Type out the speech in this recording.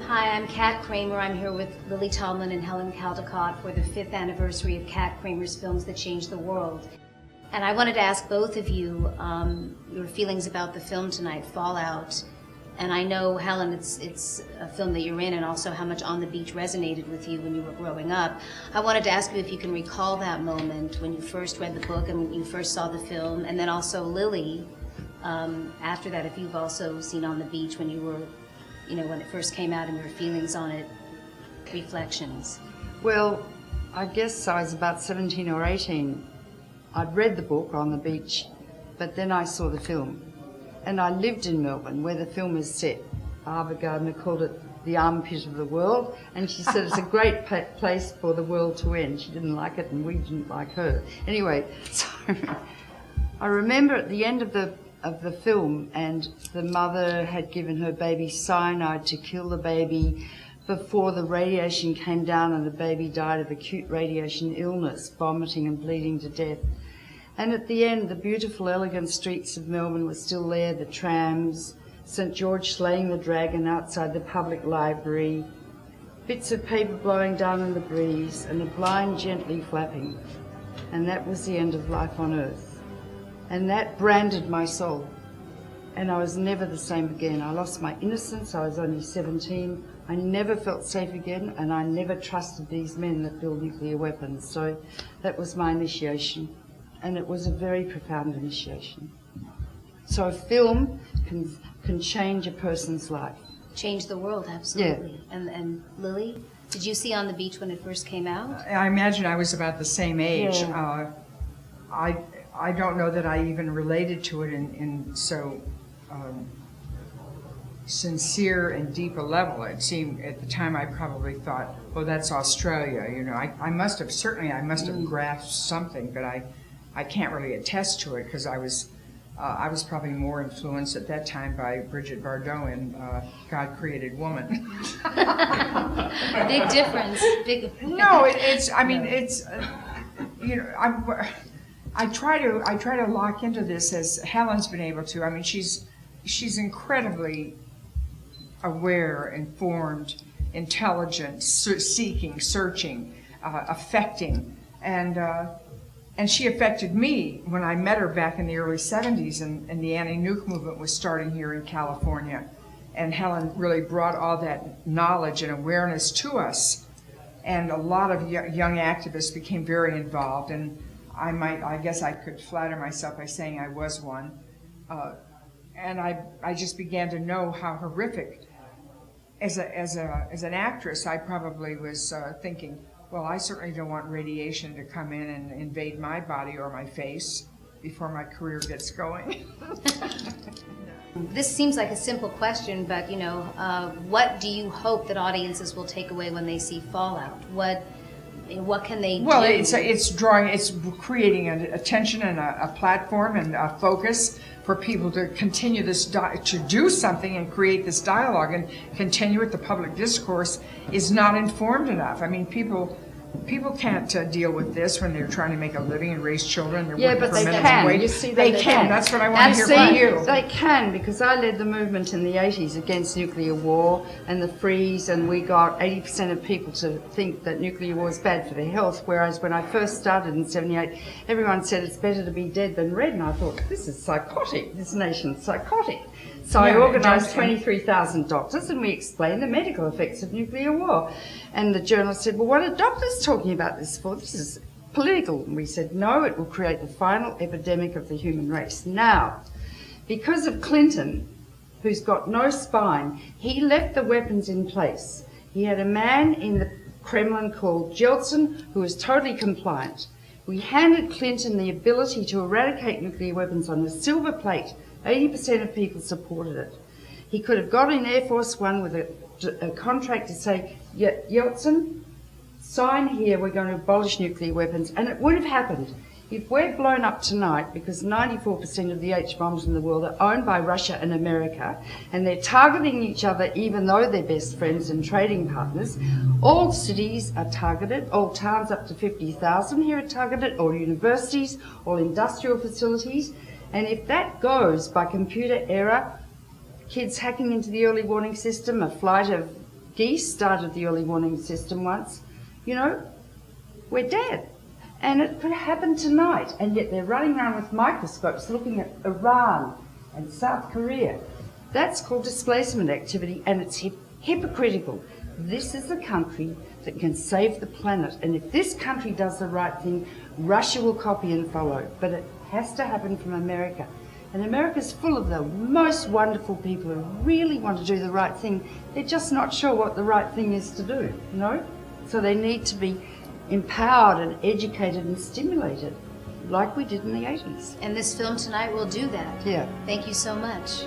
Hi, I'm Kat Kramer. I'm here with Lily Tomlin and Helen Caldicott for the 5th anniversary of Kat Kramer's films that changed the world. And I wanted to ask both of you your feelings about the film tonight, Fallout. And I know, Helen, it's a film that you're in, and also how much On the Beach resonated with you when you were growing up. I wanted to ask you if you can recall that moment when you first read the book and when you first saw the film, and then also Lily, after that, if you've also seen On the Beach when you were, when it first came out, and your feelings on it, reflections. Well, I guess I was about 17 or 18. I'd read the book On the Beach, but then I saw the film. And I lived in Melbourne, where the film is set. Barbara Gardner called it the armpit of the world, and she said it's a great place for the world to end. She didn't like it, and we didn't like her. Anyway, so I remember at the end of the film, and the mother had given her baby cyanide to kill the baby before the radiation came down, and the baby died of acute radiation illness, vomiting and bleeding to death. And at the end, the beautiful, elegant streets of Melbourne were still there, the trams, St. George slaying the dragon outside the public library, bits of paper blowing down in the breeze, and a blind gently flapping. And that was the end of life on earth. And that branded my soul. And I was never the same again. I lost my innocence. I was only 17. I never felt safe again, and I never trusted these men that build nuclear weapons. So that was my initiation. And it was a very profound initiation. So a film can change a person's life. Change the world, absolutely. Yeah. And Lily, did you see On the Beach when it first came out? I imagine I was about the same age. Yeah. I don't know that I even related to it in so sincere and deep a level. It seemed at the time I probably thought, well, that's Australia. I must have grasped something, but I can't really attest to it because I was probably more influenced at that time by Brigitte Bardot in God Created Woman. Big difference. No, I try to lock into this as Helen's been able to. I mean, she's incredibly aware, informed, intelligent, seeking, searching, affecting, and she affected me when I met her back in the early 70s, and the anti-nuke movement was starting here in California. And Helen really brought all that knowledge and awareness to us. And a lot of young activists became very involved. And I guess I could flatter myself by saying I was one. And I just began to know how horrific. As an actress, I probably was thinking, well, I certainly don't want radiation to come in and invade my body or my face before my career gets going. This seems like a simple question, but what do you hope that audiences will take away when they see Fallout? What can they do? Well, it's creating an attention and a platform and a focus for people to continue this, to do something and create this dialogue and continue it. The public discourse is not informed enough. I mean, people can't deal with this when they're trying to make a living and raise children. They're working for minimum wage. You see, they can. That's what I want to hear from you. They can, because I led the movement in the 80s against nuclear war and the freeze, and we got 80% of people to think that nuclear war is bad for their health, whereas when I first started in 78, everyone said it's better to be dead than red, and I thought, this is psychotic. This nation's psychotic. So I organised 23,000 doctors, and we explained the medical effects of nuclear war. And the journalist said, well, what are doctors talking about this for? This is political. And we said, no, it will create the final epidemic of the human race. Now, because of Clinton, who's got no spine, he left the weapons in place. He had a man in the Kremlin called Yeltsin who was totally compliant. We handed Clinton the ability to eradicate nuclear weapons on a silver plate. 80% of people supported it. He could have got in Air Force One with a contract to say, Yeltsin, sign here, we're going to abolish nuclear weapons, and it would have happened. If we're blown up tonight, because 94% of the H-bombs in the world are owned by Russia and America, and they're targeting each other even though they're best friends and trading partners, all cities are targeted, all towns up to 50,000 here are targeted, all universities, all industrial facilities. And if that goes by computer error, kids hacking into the early warning system, a flight of geese started the early warning system once, you know, we're dead. And it could happen tonight, and yet they're running around with microscopes looking at Iran and South Korea. That's called displacement activity, and it's hypocritical. This is a country that can save the planet, and if this country does the right thing, Russia will copy and follow. But it has to happen from America. And America's full of the most wonderful people who really want to do the right thing. They're just not sure what the right thing is to do, you know? So they need to be empowered and educated and stimulated, like we did in the 80s. And this film tonight will do that. Yeah. Thank you so much.